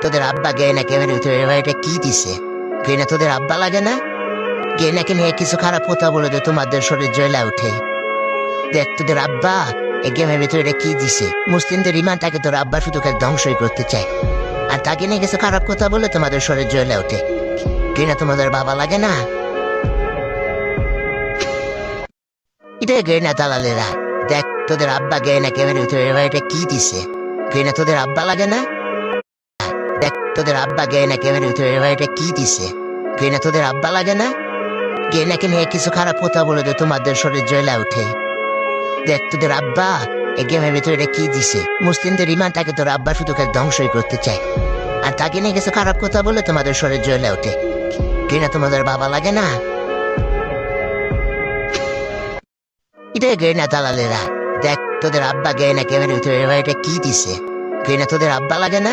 তোদের আব্বা গেনা ক্যামেরার ভিতরে এটা কি দিছে? গেনা তোদের আব্বা লাগে না? গেনাকে নিয়ে কিছু খারাপ কথা বলে দে তোমাদের শরীর জ্বলা উঠে। দেখ তোদের আব্বা এই গেমের ভিতরে এটা কি দিছে? মুসলিমদের ইমানটাকে তোর আব্বা শুধু খালি ধ্বংসই করতে চায়, আর তাকে নিয়ে কিছু খারাপ কথা বলে তোমাদের শরীর জ্বলা ওঠে। গেনা তোমাদের বাবা লাগে না? এটা গেনা দালালেরা। দেখ তোদের আব্বা গেনা ক্যামেরার ভিতরে এটা কি দিছে? গেনা তোদের আব্বা লাগে না? দেখ তোদের আব্বা গেনা ক্যামেরার ভিতরে এটা কি দিছে? গেনা তোদের আব্বা লাগে না? গেনাকে নিয়ে কিছু খারাপ কথা বলে দে তোমাদের শরীর জ্বলা উঠে। দেখ তোদের আব্বা এই গেমের ভিতরে এটা কি দিছে? মুসলিমদের ইমানটাকে তোর আব্বা শুধু খালি ধ্বংসই করতে চায়, আর তাকে নিয়ে কিছু খারাপ কথা বলে তোমাদের শরীর জ্বলা ওঠে। গেনা তোমাদের বাবা লাগে না? এটা গেনা দালালেরা। দেখ তোদের আব্বা গেনা ক্যামেরার ভিতরে এটা কি দিছে? গেনা তোদের আব্বা লাগে না?